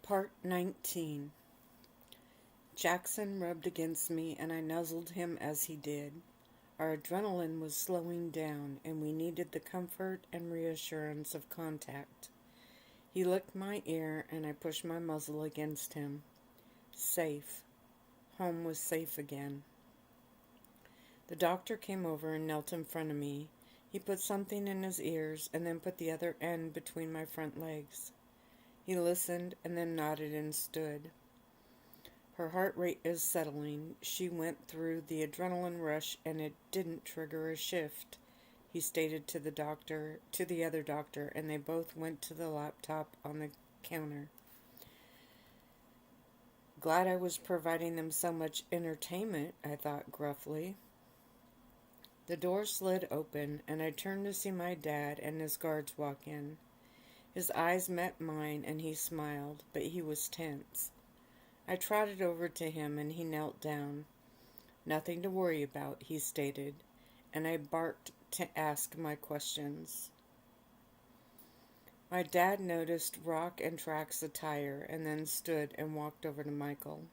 Part 19. Jackson rubbed against me, and I nuzzled him as he did. Our adrenaline was slowing down, and we needed the comfort and reassurance of contact. He licked my ear, and I pushed my muzzle against him. Safe. Home was safe again. The doctor came over and knelt in front of me. He put something in his ears, and then put the other end between my front legs. He listened and then nodded and stood. Her heart rate is settling. She went through the adrenaline rush and it didn't trigger a shift, he stated to the other doctor, and they both went to the laptop on the counter. Glad I was providing them so much entertainment, I thought gruffly. The door slid open, and I turned to see my dad and his guards walk in. His eyes met mine, and he smiled, but he was tense. I trotted over to him, and he knelt down. Nothing to worry about, he stated, and I barked to ask my questions. My dad noticed Rock and Track's attire, and then stood and walked over to Michael.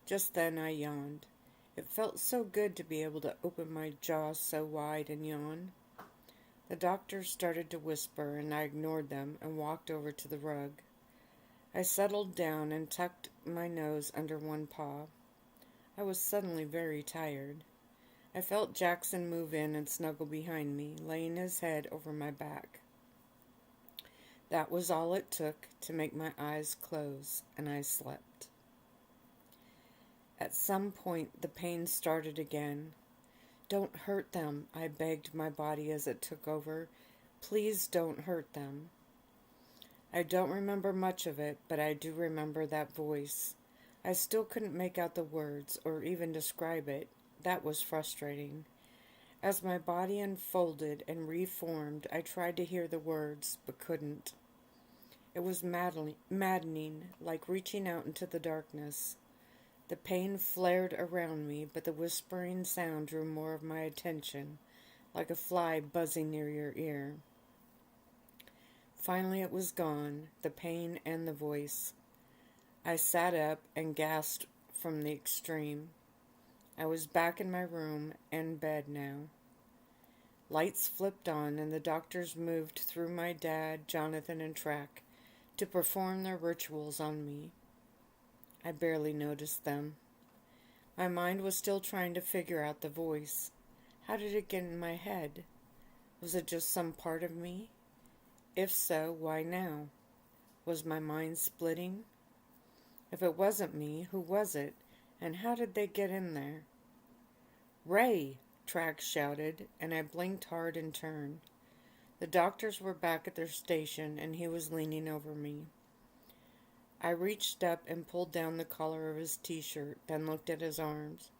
Just then I yawned. It felt so good to be able to open my jaw so wide and yawn. The doctors started to whisper, and I ignored them and walked over to the rug. I settled down and tucked my nose under one paw. I was suddenly very tired. I felt Jackson move in and snuggle behind me, laying his head over my back. That was all it took to make my eyes close, and I slept. At some point, the pain started again. Don't hurt them, I begged my body as it took over. Please don't hurt them. I don't remember much of it, but I do remember that voice. I still couldn't make out the words or even describe it. That was frustrating. As my body unfolded and reformed, I tried to hear the words, but couldn't. It was maddening, like reaching out into the darkness. The pain flared around me, but the whispering sound drew more of my attention, like a fly buzzing near your ear. Finally it was gone, the pain and the voice. I sat up and gasped from the extreme. I was back in my room and bed now. Lights flipped on, and the doctors moved through my dad, Jonathan, and Track to perform their rituals on me. I barely noticed them. My mind was still trying to figure out the voice. How did it get in my head? Was it just some part of me? If so, why now? Was my mind splitting? If it wasn't me, who was it? And how did they get in there? "Ray!" Track shouted, and I blinked hard and turned. The doctors were back at their station, and he was leaning over me. I reached up and pulled down the collar of his t-shirt, then looked at his arms.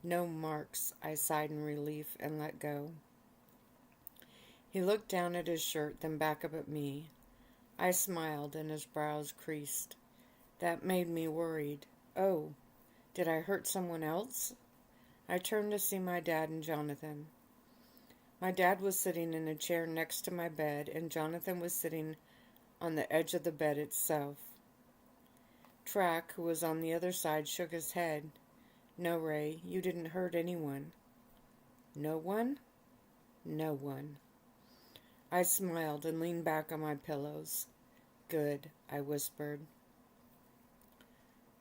No marks, I sighed in relief and let go. He looked down at his shirt, then back up at me. I smiled, and his brows creased. That made me worried. Oh, did I hurt someone else? I turned to see my dad and Jonathan. My dad was sitting in a chair next to my bed, and Jonathan was sitting on the edge of the bed itself. Track, who was on the other side, shook his head. "No, Ray, you didn't hurt anyone." "No one?" "No one." I smiled and leaned back on my pillows. "Good," I whispered.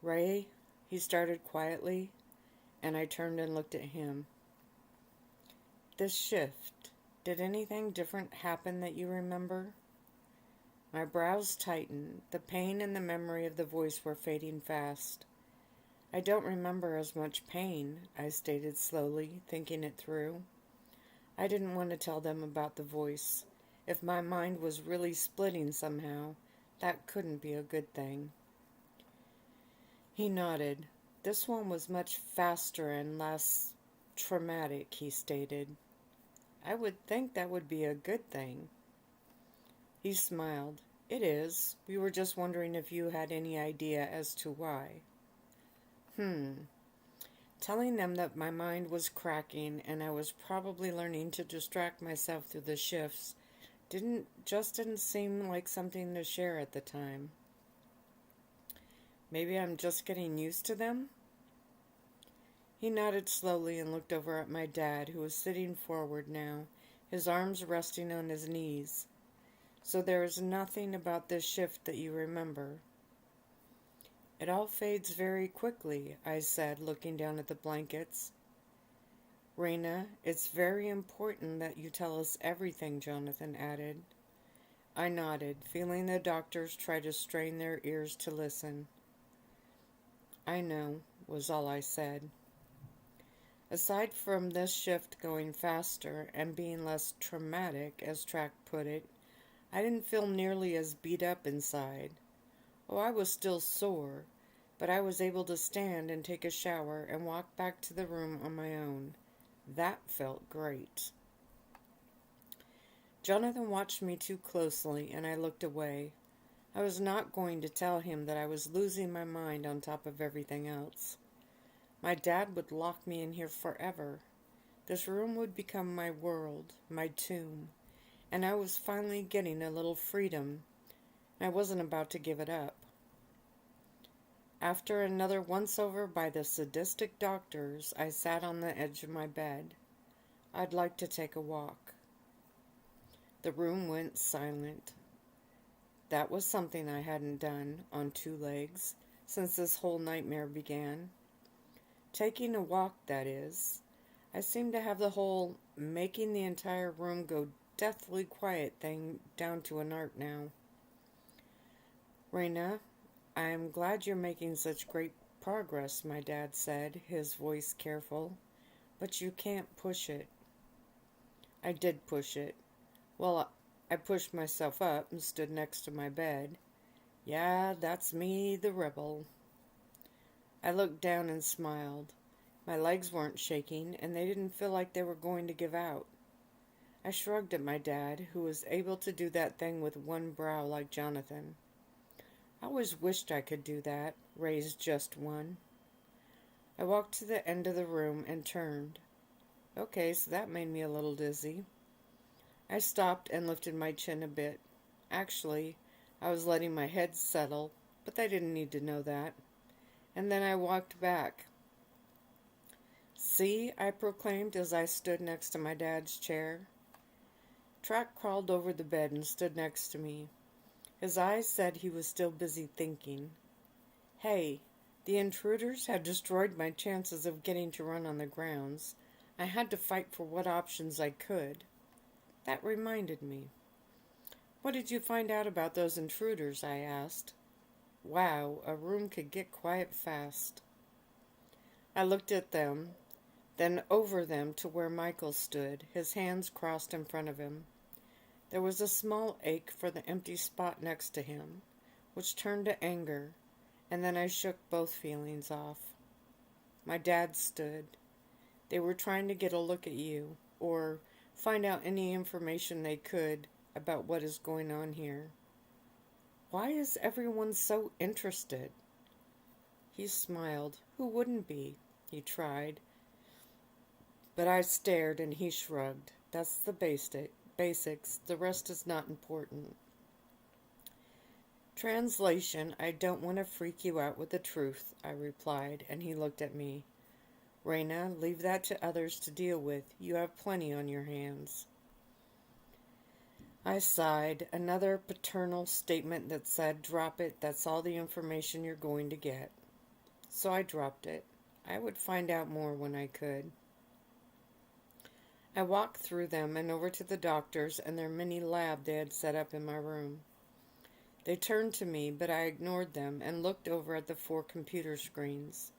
"Ray," he started quietly, and I turned and looked at him. "This shift, did anything different happen that you remember?" My brows tightened. The pain and the memory of the voice were fading fast. "I don't remember as much pain," I stated slowly, thinking it through. I didn't want to tell them about the voice. If my mind was really splitting somehow, that couldn't be a good thing. He nodded. "This one was much faster and less traumatic," he stated. "I would think that would be a good thing." He smiled. "It is. We were just wondering if you had any idea as to why." Telling them that my mind was cracking and I was probably learning to distract myself through the shifts didn't seem like something to share at the time. Maybe I'm just getting used to them? He nodded slowly and looked over at my dad, who was sitting forward now, his arms resting on his knees. So there is nothing about this shift that you remember? It all fades very quickly, I said, looking down at the blankets. Reina, it's very important that you tell us everything, Jonathan added. I nodded, feeling the doctors try to strain their ears to listen. I know, was all I said. Aside from this shift going faster and being less traumatic, as Track put it, I didn't feel nearly as beat up inside. Oh, I was still sore, but I was able to stand and take a shower and walk back to the room on my own. That felt great. Jonathan watched me too closely, and I looked away. I was not going to tell him that I was losing my mind on top of everything else. My dad would lock me in here forever. This room would become my world, my tomb, and I was finally getting a little freedom. I wasn't about to give it up. After another once-over by the sadistic doctors, I sat on the edge of my bed. I'd like to take a walk. The room went silent. That was something I hadn't done, on two legs, since this whole nightmare began. Taking a walk, that is. I seemed to have the whole making the entire room go deathly quiet thing down to an art now. Reina, I am glad you're making such great progress, my dad said, his voice careful, but you can't push it. I did push it. Well, I pushed myself up and stood next to my bed. Yeah, that's me, the rebel. I looked down and smiled. My legs weren't shaking, and they didn't feel like they were going to give out. I shrugged at my dad, who was able to do that thing with one brow like Jonathan. I always wished I could do that, raise just one. I walked to the end of the room and turned. Okay, so that made me a little dizzy. I stopped and lifted my chin a bit. Actually, I was letting my head settle, but they didn't need to know that. And then I walked back. See, I proclaimed as I stood next to my dad's chair. Track crawled over the bed and stood next to me. His eyes said he was still busy thinking. Hey, the intruders had destroyed my chances of getting to run on the grounds. I had to fight for what options I could. That reminded me. What did you find out about those intruders? I asked. Wow, a room could get quiet fast. I looked at them, then over them to where Michael stood, his hands crossed in front of him. There was a small ache for the empty spot next to him, which turned to anger, and then I shook both feelings off. My dad stood. They were trying to get a look at you, or find out any information they could about what is going on here. Why is everyone so interested? He smiled. Who wouldn't be? He tried. But I stared and he shrugged. That's the basics. The rest is not important. Translation, I don't want to freak you out with the truth, I replied, and he looked at me. Reina, leave that to others to deal with. You have plenty on your hands. I sighed, another paternal statement that said, drop it, that's all the information you're going to get. So I dropped it. I would find out more when I could. I walked through them and over to the doctors and their mini lab they had set up in my room. They turned to me, but I ignored them and looked over at the 4 computer screens.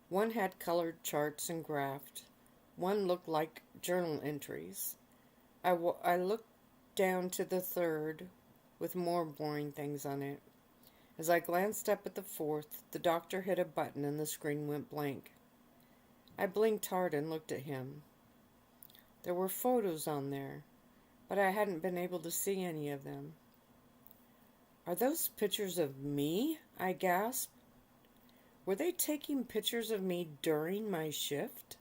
One had colored charts and graphed. One looked like journal entries. I looked down to the third with more boring things on it. As I glanced up at the 4th, the doctor hit a button and the screen went blank. I blinked hard and looked at him. There were photos on there, but I hadn't been able to see any of them. Are those pictures of me? I gasped. Were they taking pictures of me during my shift?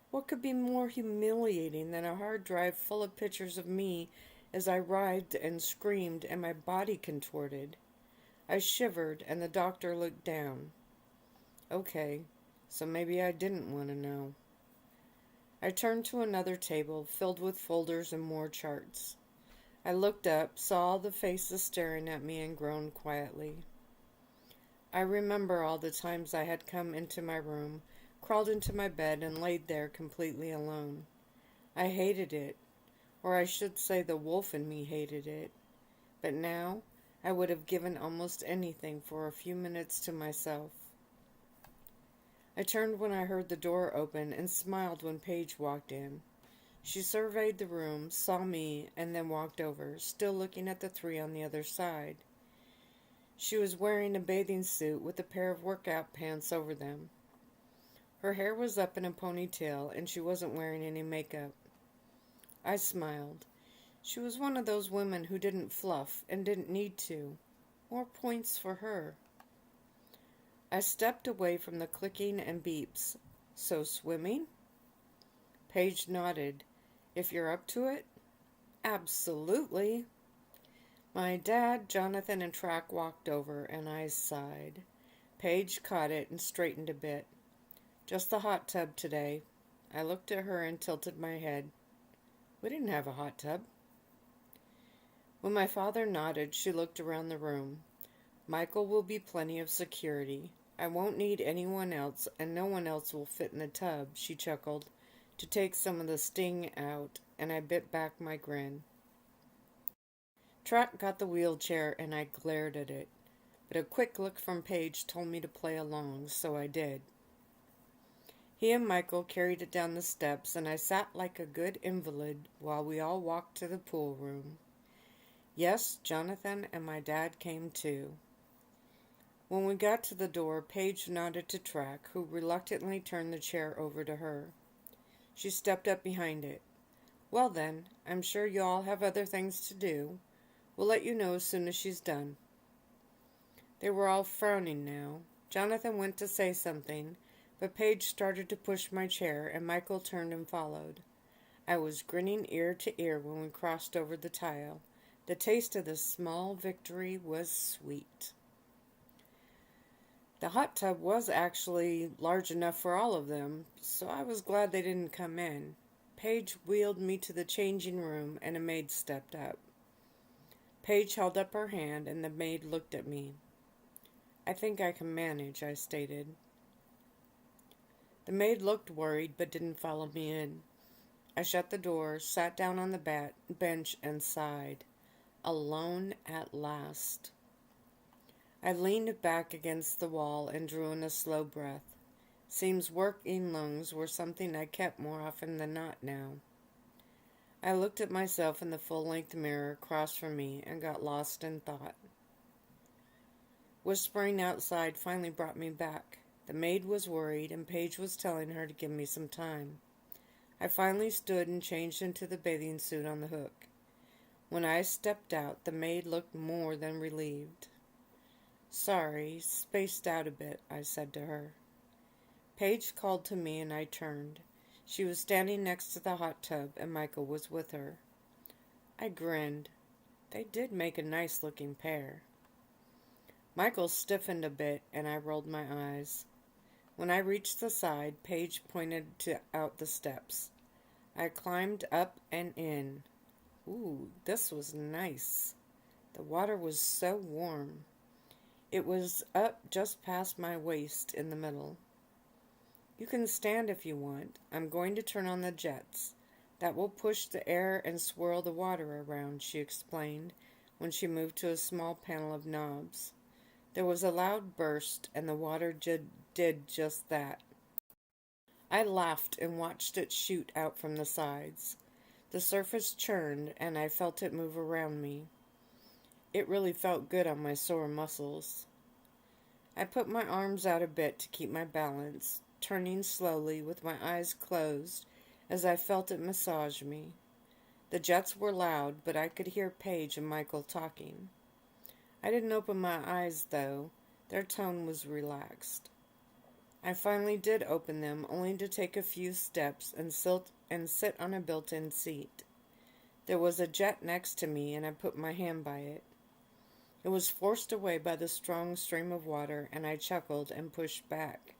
What could be more humiliating than a hard drive full of pictures of me as I writhed and screamed and my body contorted? I shivered, and the doctor looked down. Okay, so maybe I didn't want to know. I turned to another table filled with folders and more charts. I looked up, saw all the faces staring at me, and groaned quietly. I remember all the times I had come into my room, crawled into my bed, and laid there completely alone. I hated it, or I should say the wolf in me hated it. But now, I would have given almost anything for a few minutes to myself. I turned when I heard the door open and smiled when Paige walked in. She surveyed the room, saw me, and then walked over, still looking at the three on the other side. She was wearing a bathing suit with a pair of workout pants over them. Her hair was up in a ponytail, and she wasn't wearing any makeup. I smiled. She was one of those women who didn't fluff and didn't need to. More points for her. I stepped away from the clicking and beeps. So swimming? Paige nodded. If you're up to it? Absolutely. My dad, Jonathan, and Track walked over, and I sighed. Paige caught it and straightened a bit. Just the hot tub today. I looked at her and tilted my head. We didn't have a hot tub. When my father nodded, she looked around the room. Michael will be plenty of security. I won't need anyone else, and no one else will fit in the tub, she chuckled, to take some of the sting out, and I bit back my grin. Track got the wheelchair, and I glared at it, but a quick look from Paige told me to play along, so I did. He and Michael carried it down the steps, and I sat like a good invalid while we all walked to the pool room. Yes, Jonathan and my dad came too. When we got to the door, Paige nodded to Track, who reluctantly turned the chair over to her. She stepped up behind it. Well then, I'm sure you all have other things to do. We'll let you know as soon as she's done. They were all frowning now. Jonathan went to say something, but Paige started to push my chair, and Michael turned and followed. I was grinning ear to ear when we crossed over the tile. The taste of this small victory was sweet. The hot tub was actually large enough for all of them, so I was glad they didn't come in. Paige wheeled me to the changing room, and a maid stepped up. Paige held up her hand, and the maid looked at me. I think I can manage, I stated. The maid looked worried, but didn't follow me in. I shut the door, sat down on the bench, and sighed. Alone at last. I leaned back against the wall and drew in a slow breath. Seems working lungs were something I kept more often than not now. I looked at myself in the full-length mirror across from me and got lost in thought. Whispering outside finally brought me back. The maid was worried, and Paige was telling her to give me some time. I finally stood and changed into the bathing suit on the hook. When I stepped out, the maid looked more than relieved. Sorry, spaced out a bit, I said to her. Paige called to me, and I turned. She was standing next to the hot tub, and Michael was with her. I grinned. They did make a nice-looking pair. Michael stiffened a bit, and I rolled my eyes. When I reached the side, Paige pointed out the steps. I climbed up and in. Ooh, this was nice. The water was so warm. It was up just past my waist in the middle. You can stand if you want. I'm going to turn on the jets. That will push the air and swirl the water around, she explained, when she moved to a small panel of knobs. There was a loud burst, and the water did just that. I laughed and watched it shoot out from the sides. The surface churned, and I felt it move around me. It really felt good on my sore muscles. I put my arms out a bit to keep my balance, turning slowly with my eyes closed as I felt it massage me. The jets were loud, but I could hear Paige and Michael talking. I didn't open my eyes, though. Their tone was relaxed. I finally did open them, only to take a few steps and sit on a built-in seat. There was a jet next to me, and I put my hand by it. It was forced away by the strong stream of water, and I chuckled and pushed back.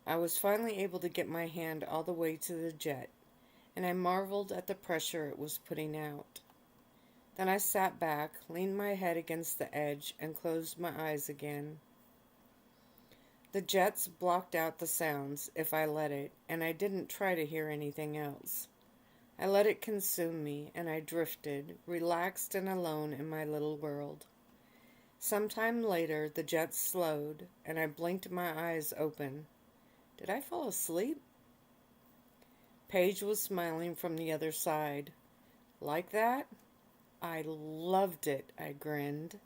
I was finally able to get my hand all the way to the jet, and I marveled at the pressure it was putting out. Then I sat back, leaned my head against the edge, and closed my eyes again. The jets blocked out the sounds if I let it, and I didn't try to hear anything else. I let it consume me, and I drifted, relaxed and alone in my little world. Sometime later, the jets slowed, and I blinked my eyes open. Did I fall asleep? Paige was smiling from the other side. Like that? I loved it, I grinned.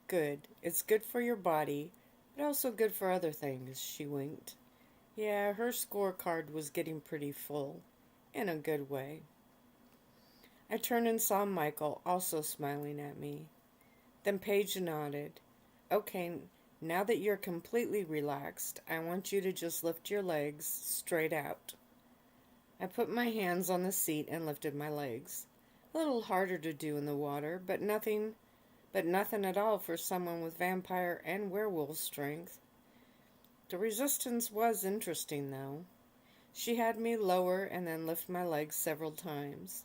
Good. It's good for your body, but also good for other things, she winked. Yeah, her scorecard was getting pretty full, in a good way. I turned and saw Michael also smiling at me. Then Paige nodded. Okay, now that you're completely relaxed, I want you to just lift your legs straight out. I put my hands on the seat and lifted my legs. A little harder to do in the water, but nothing at all for someone with vampire and werewolf strength. The resistance was interesting, though. She had me lower and then lift my legs several times.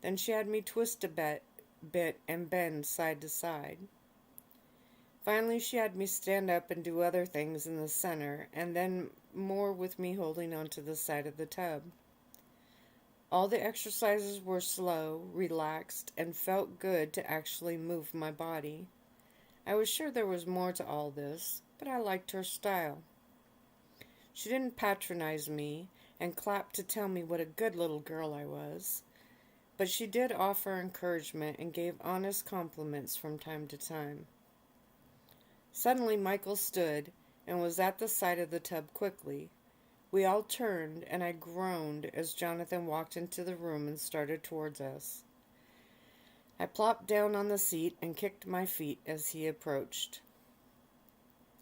Then she had me twist a bit and bend side to side. Finally, she had me stand up and do other things in the center, and then more with me holding onto the side of the tub. All the exercises were slow, relaxed, and felt good to actually move my body. I was sure there was more to all this, but I liked her style. She didn't patronize me and clap to tell me what a good little girl I was, but she did offer encouragement and gave honest compliments from time to time. Suddenly Michael stood and was at the side of the tub quickly. We all turned, and I groaned as Jonathan walked into the room and started towards us. I plopped down on the seat and kicked my feet as he approached.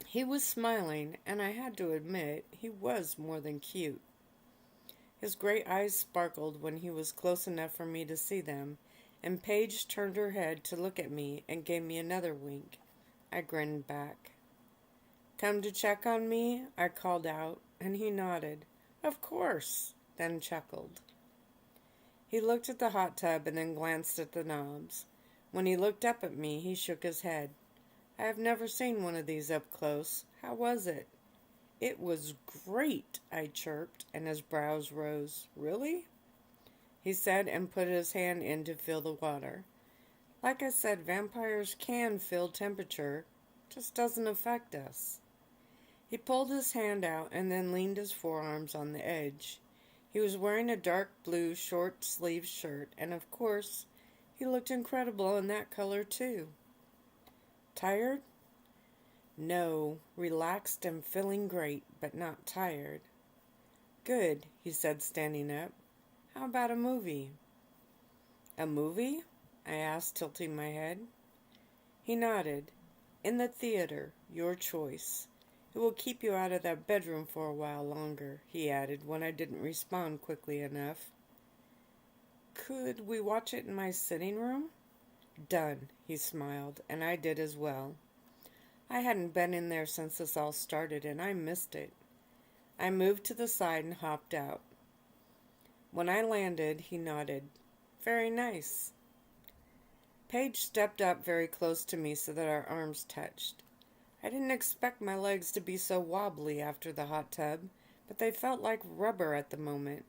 He was smiling, and I had to admit he was more than cute. His gray eyes sparkled when he was close enough for me to see them, and Paige turned her head to look at me and gave me another wink. I grinned back. Come to check on me? I called out, and he nodded. Of course, then chuckled. He looked at the hot tub and then glanced at the knobs. When he looked up at me, he shook his head. I have never seen one of these up close. How was it? It was great, I chirped, and his brows rose. Really? He said and put his hand in to feel the water. Like I said, vampires can feel temperature, just doesn't affect us. He pulled his hand out and then leaned his forearms on the edge. He was wearing a dark blue short-sleeved shirt, and of course, he looked incredible in that color too. Tired? No, relaxed and feeling great, but not tired. Good, he said, standing up. How about a movie? A movie? I asked, tilting my head. He nodded. In the theater, your choice. It will keep you out of that bedroom for a while longer, he added when I didn't respond quickly enough. Could we watch it in my sitting room? Done, he smiled, and I did as well. I hadn't been in there since this all started, and I missed it. I moved to the side and hopped out. When I landed, he nodded. Very nice. Paige stepped up very close to me so that our arms touched. I didn't expect my legs to be so wobbly after the hot tub, but they felt like rubber at the moment.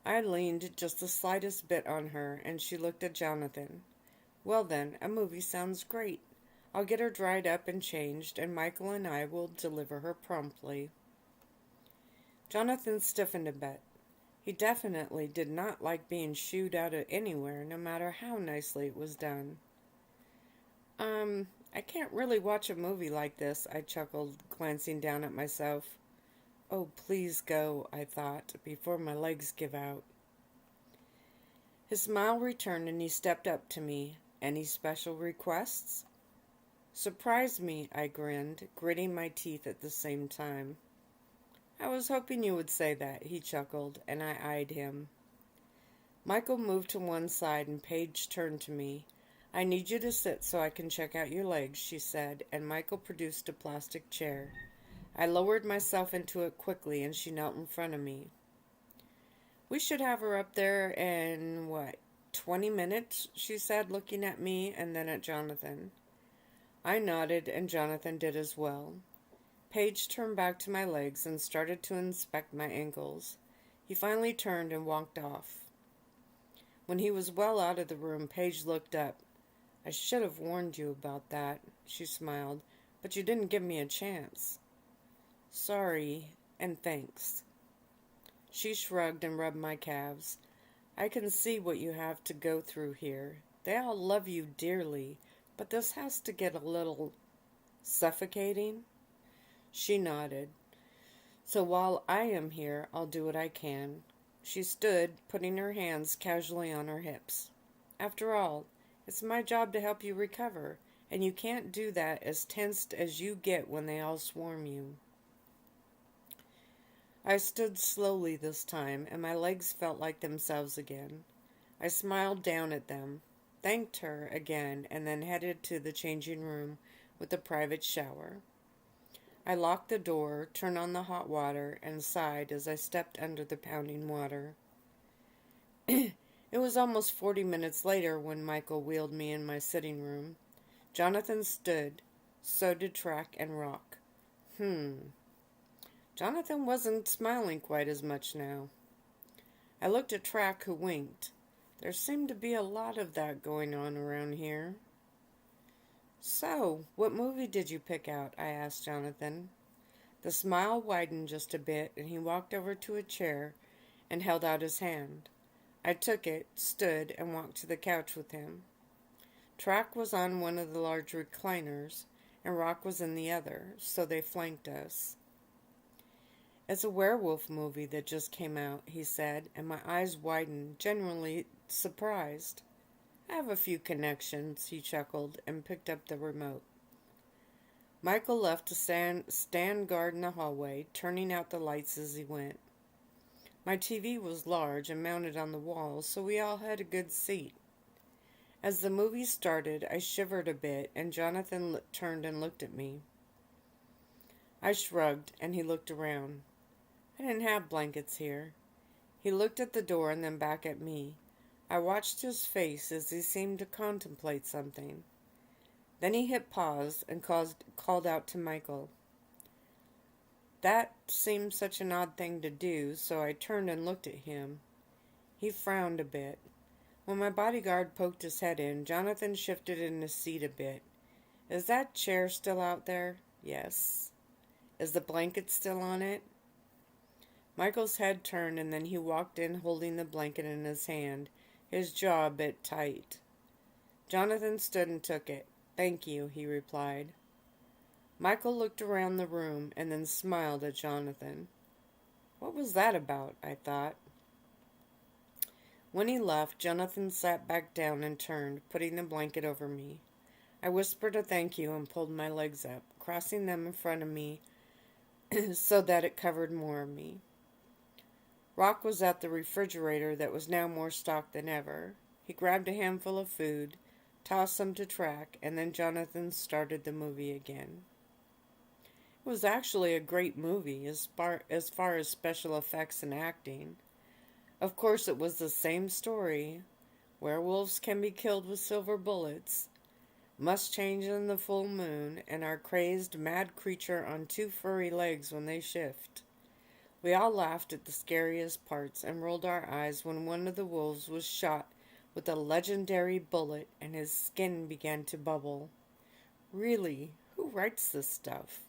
I leaned just the slightest bit on her, and she looked at Jonathan. Well then, a movie sounds great. I'll get her dried up and changed, and Michael and I will deliver her promptly. Jonathan stiffened a bit. He definitely did not like being shooed out of anywhere, no matter how nicely it was done. I can't really watch a movie like this, I chuckled, glancing down at myself. Oh, please go, I thought, before my legs give out. His smile returned and he stepped up to me. Any special requests? Surprise me, I grinned, gritting my teeth at the same time. I was hoping you would say that, he chuckled, and I eyed him. Michael moved to one side and Paige turned to me. I need you to sit so I can check out your legs, she said, and Michael produced a plastic chair. I lowered myself into it quickly, and she knelt in front of me. We should have her up there in, 20 minutes, she said, looking at me and then at Jonathan. I nodded, and Jonathan did as well. Paige turned back to my legs and started to inspect my ankles. He finally turned and walked off. When he was well out of the room, Paige looked up. I should have warned you about that, she smiled, but you didn't give me a chance. Sorry, and thanks. She shrugged and rubbed my calves. I can see what you have to go through here. They all love you dearly, but this has to get a little suffocating. She nodded. So while I am here, I'll do what I can. She stood, putting her hands casually on her hips. After all, it's my job to help you recover, and you can't do that as tensed as you get when they all swarm you. I stood slowly this time, and my legs felt like themselves again. I smiled down at them, thanked her again, and then headed to the changing room with a private shower. I locked the door, turned on the hot water, and sighed as I stepped under the pounding water. It was almost 40 minutes later when Michael wheeled me in my sitting room. Jonathan stood. So did Track and Rock. Jonathan wasn't smiling quite as much now. I looked at Track, who winked. There seemed to be a lot of that going on around here. So, what movie did you pick out? I asked Jonathan. The smile widened just a bit, and he walked over to a chair and held out his hand. I took it, stood, and walked to the couch with him. Track was on one of the large recliners, and Rock was in the other, so they flanked us. It's a werewolf movie that just came out, he said, and my eyes widened, genuinely surprised. I have a few connections, he chuckled, and picked up the remote. Michael left to stand guard in the hallway, turning out the lights as he went. My TV was large and mounted on the wall, so we all had a good seat. As the movie started, I shivered a bit, and Jonathan turned and looked at me. I shrugged, and he looked around. I didn't have blankets here. He looked at the door and then back at me. I watched his face as he seemed to contemplate something. Then he hit pause and called out to Michael. That seemed such an odd thing to do, so I turned and looked at him. He frowned a bit. When my bodyguard poked his head in, Jonathan shifted in his seat a bit. Is that chair still out there? Yes. Is the blanket still on it? Michael's head turned, and then he walked in holding the blanket in his hand, his jaw a bit tight. Jonathan stood and took it. Thank you, he replied. Michael looked around the room and then smiled at Jonathan. What was that about? I thought. When he left, Jonathan sat back down and turned, putting the blanket over me. I whispered a thank you and pulled my legs up, crossing them in front of me so that it covered more of me. Rock was at the refrigerator that was now more stocked than ever. He grabbed a handful of food, tossed some to Track, and then Jonathan started the movie again. It was actually a great movie as far as special effects and acting. Of course, it was the same story. Werewolves can be killed with silver bullets, must change in the full moon, and are crazed, mad creature on two furry legs when they shift. We all laughed at the scariest parts and rolled our eyes when one of the wolves was shot with a legendary bullet and his skin began to bubble. Really, who writes this stuff?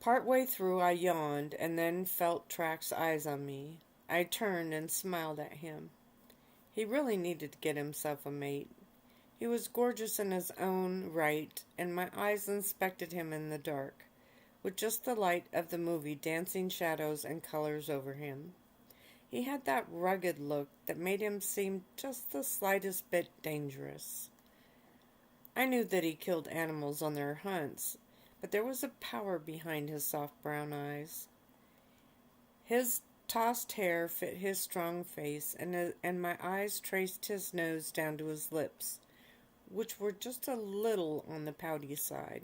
Partway through I yawned and then felt Track's eyes on me. I turned and smiled at him. He really needed to get himself a mate. He was gorgeous in his own right, and my eyes inspected him in the dark, with just the light of the movie dancing shadows and colors over him. He had that rugged look that made him seem just the slightest bit dangerous. I knew that he killed animals on their hunts, but there was a power behind his soft brown eyes. His tossed hair fit his strong face, and my eyes traced his nose down to his lips, which were just a little on the pouty side.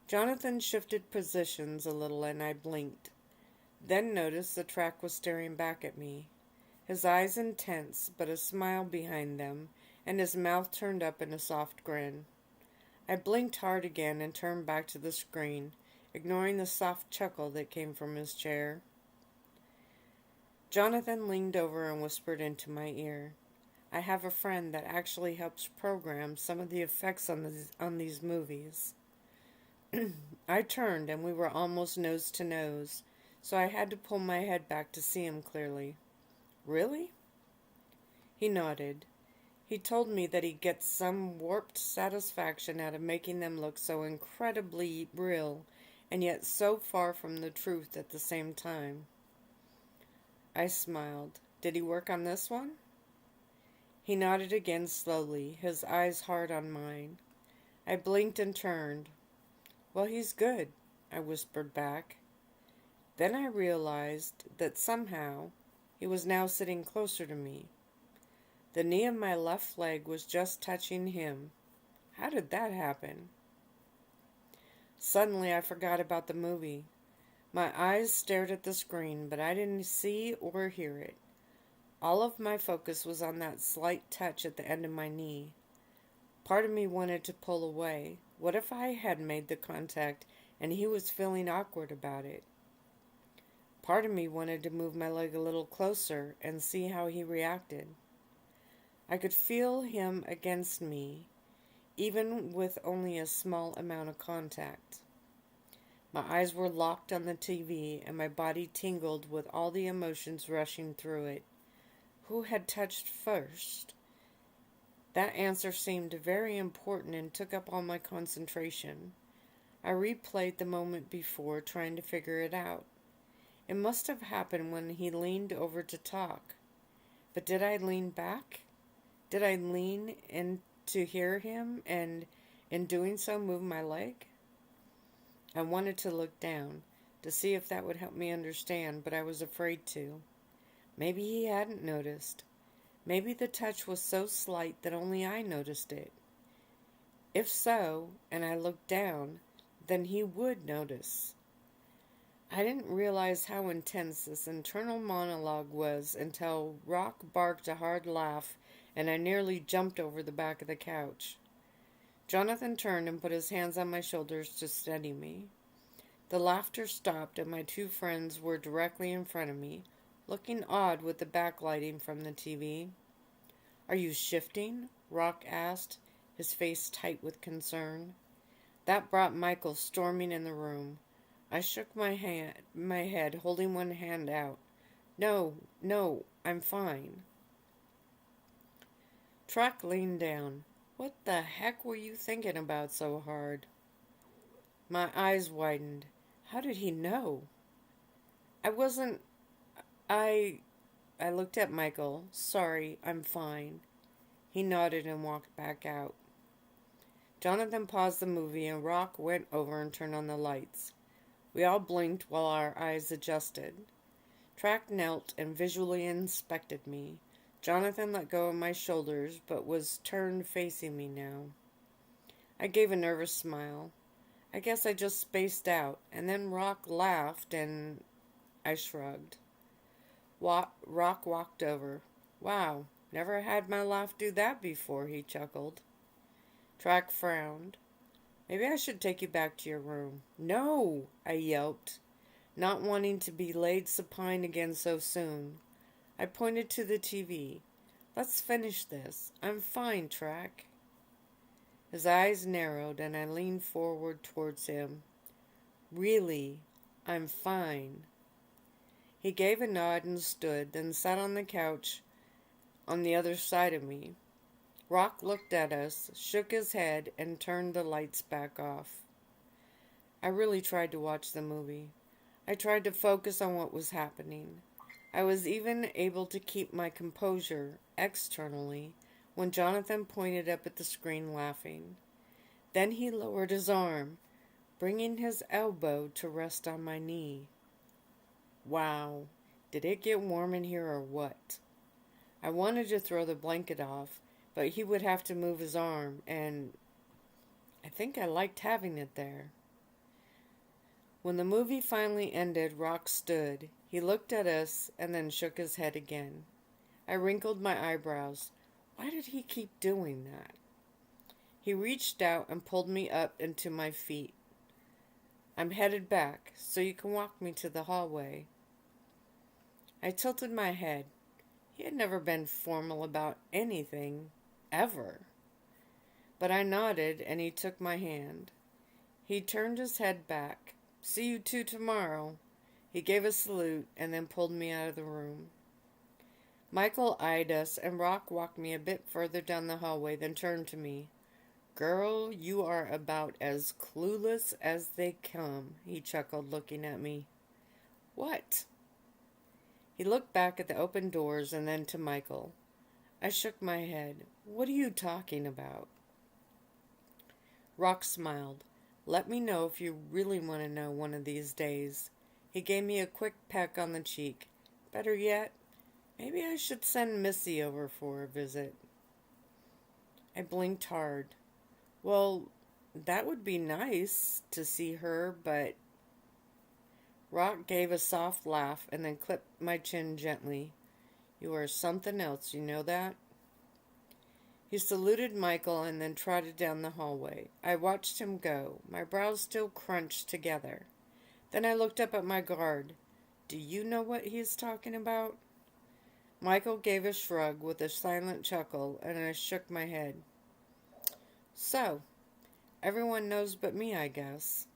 Jonathan shifted positions a little, and I blinked, then noticed the track was staring back at me, his eyes intense, but a smile behind them, and his mouth turned up in a soft grin. I blinked hard again and turned back to the screen, ignoring the soft chuckle that came from his chair. Jonathan leaned over and whispered into my ear, "I have a friend that actually helps program some of the effects on these movies." I turned and we were almost nose to nose, so I had to pull my head back to see him clearly. "Really?" He nodded. He told me that he gets some warped satisfaction out of making them look so incredibly real and yet so far from the truth at the same time. I smiled. "Did he work on this one?" He nodded again slowly, his eyes hard on mine. I blinked and turned. "Well, he's good," I whispered back. Then I realized that somehow he was now sitting closer to me. The knee of my left leg was just touching him. How did that happen? Suddenly I forgot about the movie. My eyes stared at the screen, but I didn't see or hear it. All of my focus was on that slight touch at the end of my knee. Part of me wanted to pull away. What if I had made the contact and he was feeling awkward about it? Part of me wanted to move my leg a little closer and see how he reacted. I could feel him against me, even with only a small amount of contact. My eyes were locked on the TV, and my body tingled with all the emotions rushing through it. Who had touched first? That answer seemed very important and took up all my concentration. I replayed the moment before, trying to figure it out. It must have happened when he leaned over to talk. But did I lean back? Did I lean in to hear him and, in doing so, move my leg? I wanted to look down to see if that would help me understand, but I was afraid to. Maybe he hadn't noticed. Maybe the touch was so slight that only I noticed it. If so, and I looked down, then he would notice. I didn't realize how intense this internal monologue was until Rock barked a hard laugh and I nearly jumped over the back of the couch. Jonathan turned and put his hands on my shoulders to steady me. The laughter stopped and my two friends were directly in front of me, looking odd with the backlighting from the TV. "Are you shifting?" Rock asked, his face tight with concern. That brought Michael storming in the room. I shook my head, holding one hand out. No, I'm fine." Truck leaned down. "What the heck were you thinking about so hard?" My eyes widened. How did he know? I wasn't... I looked at Michael. "Sorry, I'm fine." He nodded and walked back out. Jonathan paused the movie and Rock went over and turned on the lights. We all blinked while our eyes adjusted. Track knelt and visually inspected me. Jonathan let go of my shoulders, but was turned facing me now. I gave a nervous smile. I guess I just spaced out, and then Rock laughed, and I shrugged. Rock walked over. "Wow, never had my laugh do that before," he chuckled. Track frowned. "Maybe I should take you back to your room." "No!" I yelped, not wanting to be laid supine again so soon. I pointed to the TV. "Let's finish this. I'm fine, Track." His eyes narrowed and I leaned forward towards him. "Really, I'm fine." He gave a nod and stood, then sat on the couch on the other side of me. Rock looked at us, shook his head, and turned the lights back off. I really tried to watch the movie. I tried to focus on what was happening. I was even able to keep my composure, externally, when Jonathan pointed up at the screen laughing. Then he lowered his arm, bringing his elbow to rest on my knee. Wow, did it get warm in here or what? I wanted to throw the blanket off, but he would have to move his arm, and I think I liked having it there. When the movie finally ended, Rock stood. He looked at us and then shook his head again. I wrinkled my eyebrows. Why did he keep doing that? He reached out and pulled me up into my feet. I'm headed back, so you can walk me to the hallway. I tilted my head. He had never been formal about anything, ever. But I nodded and he took my hand. He turned his head back. See you two tomorrow. He gave a salute and then pulled me out of the room. Michael eyed us and Rock walked me a bit further down the hallway, then turned to me. Girl, you are about as clueless as they come, he chuckled, looking at me. What? He looked back at the open doors and then to Michael. I shook my head. What are you talking about? Rock smiled. Let me know if you really want to know one of these days. He gave me a quick peck on the cheek. Better yet, maybe I should send Missy over for a visit. I blinked hard. Well, that would be nice to see her, but... Rock gave a soft laugh and then clipped my chin gently. You are something else, you know that? He saluted Michael and then trotted down the hallway. I watched him go, my brows still crunched together. Then I looked up at my guard. Do you know what he is talking about? Michael gave a shrug with a silent chuckle, and I shook my head. So, everyone knows but me, I guess.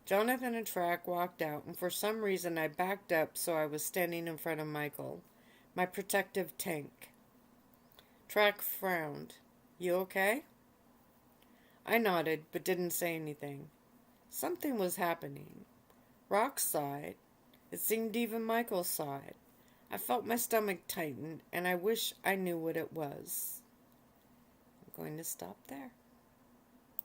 Jonathan and Track walked out, and for some reason I backed up so I was standing in front of Michael, my protective tank. Track frowned. You okay? I nodded, but didn't say anything. Something was happening. Rock saw it. It seemed even Michael saw it. I felt my stomach tighten, and I wish I knew what it was. I'm going to stop there.